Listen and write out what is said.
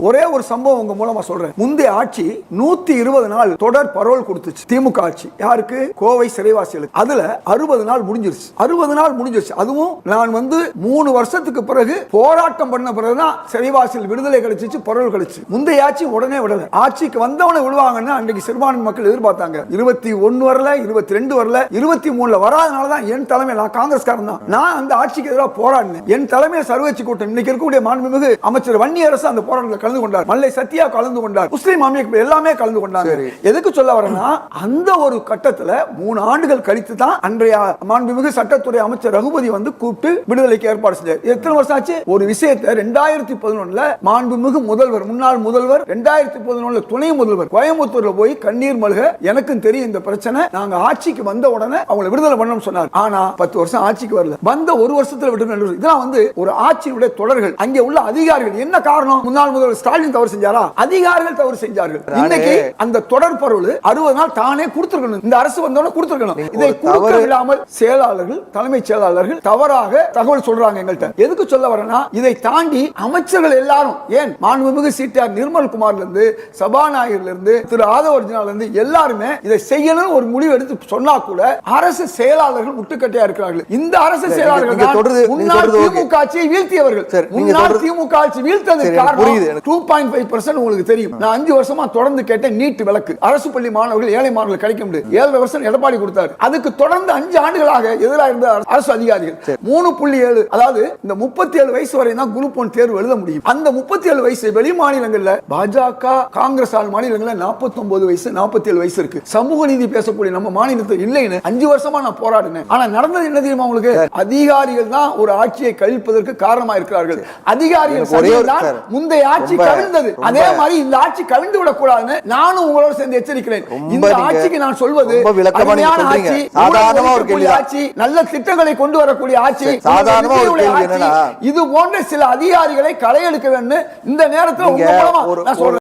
ஒரே ஒரு சம்பவம் உங்க மூலமா சொல்றேன். முந்தைய ஆட்சி 120 நாள் தொடர் பரோல் கொடுத்துச்சு திமுக ஆட்சி. யாருக்கு? கோவை சிறைவாசிகளுக்கு. அதுல 60 நாள் முடிஞ்சிருச்சு. 60 நாள் முடிஞ்சிருச்சு. அதுவும் நான் 3 வருஷத்துக்கு பிறகு போராட்டம் பண்ண பிறகுதான் சிறைவாசிகள் விடுதலை கிடைச்சிச்சு, பரோல் கிடைச்சு. முந்தைய ஆட்சி உடனே விடல. ஆட்சிக்கு வந்தவனை விடுவாங்கன்னு அன்றைக்கு சிறுபான்மை மக்கள் எதிர்பார்த்தாங்க. 21 வரல, 22 வரல, 23 வராதனால தான் என் தலைமையில், நான் காங்கிரஸ்காரன் தான், நான் அந்த ஆட்சிக்கு எதிராக போராடினேன். என் தலைமையில் சர்வகட்சி கூட்டம், இன்னைக்கு இருக்கக்கூடிய மாண்புமிகு அமைச்சர் வன்னியரசு அந்த போராட்டத்தில் கலந்து கொண்டார். மல்லை சத்யா கலந்து கொண்டார். முஸ்லிம் அமைப்பு எல்லாமே கலந்து கொண்டாங்க. எதுக்கு சொல்ல வரேன்னா, அந்த ஒரு கட்டத்தில் 3 ஆண்டுகள் கழித்து தான் அன்றைய மாண்புமிகு சட்டத்துறை அமைச்சர் ரகுபதி கூப்பிட்டு விடுதலைக்கு ஏற்பாடு செஞ்சார். எத்தனை வருஷம் ஆச்சு? ஒரு விஷயத்தை 2011 மாண்புமிகு முதல்வர், முன்னாள் முதல்வர், 2011 துணை முதல்வர் கோயம்புத்தூர்ல போய் கண்ணீர் மல்க, எனக்கும் தெரியும் இந்த பிரச்சனை, நாங்க ஆட்சிக்கு வந்த உடனே அவங்களை விடுதலை பண்ணணும் சொன்னார். ஆனா 10 வருஷம் ஆட்சிக்கு வரல. வந்த ஒரு வருஷத்துல விடுதலை. இதெல்லாம் ஒரு ஆட்சியுடைய தொடர்கள். அங்கே உள்ள அதிகாரிகள் என்ன காரணம்? முன்னாள் முதல்வர் ஸ்டாலின் தவறு செஞ்சாரா? அதிகாரிகள் தவறு செஞ்சார்கள். இன்னைக்கு அந்த தொடர் பரோல் 60 நாள் தானே கொடுத்திருக்கணும். இந்த அரசு வந்தோட கொடுத்திருக்கணும். இதை கொடுக்க விடாமல் செயலாளர்கள், தலைமைச் செயலாளர்கள் தவறாக தகவல் சொல்றாங்க எங்கள்கிட்ட. எதுக்கு சொல்ல வரேன்னா, இதை தாண்டி அமைச்சர்கள் எல்லாரும், ஏன் மாண்புமிகு சிடிஆர் நிர்மல் குமார்ல இருந்து, சபாநாயகர்ல இருந்து, திரு ஆதவர்ஜனால இருந்து எல்லாருமே இதை செய்யணும் ஒரு முடிவு எடுத்து சொன்னா கூட அரசு செயலாளர்கள் முட்டுக்கட்டையா இருக்கிறார்கள். இந்த அரசு செயலாளர்கள் முன்னாள் திமுக ஆட்சியை வீழ்த்தியவர்கள். முன்னாள் திமுக ஆட்சி வீழ்த்தது காரணம் 2.5% உங்களுக்கு தெரியும். நான் 5 வருஷமா தொடர்ந்து கேட்டேன். நீட் விலக்கு அரசு பள்ளி மாணவர்கள், ஏழை மாணவர்கள் கிடைக்க முடியும். 7 வருஷம் எடப்பாடி கொடுத்தார். அதுக்கு தொடர்ந்து 5 ஆண்டுகளாக எதிராக இருந்த அரசு அதிகாரிகள் 3.7, அதாவது இந்த 37 வயசு வரை தான் குரூப் 1 தேர்வு எழுத முடியும். அந்த 37 வயசு வெளி மாநிலங்கள்ல பாஜக, காங்கிரஸ் ஆள் மாநிலங்கள்ல 49 வயசு, 47 வயசு இருக்கு. சமூக நீதி பேசக்கூடிய நம்ம மாநிலத்தில் இல்லைன்னு 5 வருஷமா நான் போராடினேன். ஆனா நடந்தது என்ன தெரியுமா உங்களுக்கு? அதிகாரிகள் தான் ஒரு ஆட்சியை கழிப்பதற்கு காரணமா இருக்கிறார்கள். அதிகாரிகள் முந்தைய ஆட்சி கவிழ்ந்தது. அதே மாதிரி இந்த ஆட்சி கவிழ்ந்து விடக் கூடாதுன்னு நானும் உங்களோட சேர்ந்து எச்சரிக்கிறேன். இந்த ஆட்சிக்கு நான் சொல்வது ஆட்சி, நல்ல திட்டங்களை கொண்டு வரக்கூடிய ஆட்சி, இது போன்ற சில அதிகாரிகளை களை எடுக்க வேண்டும். இந்த நேரத்தில் உங்க மூலமா நான் சொல்றேன்.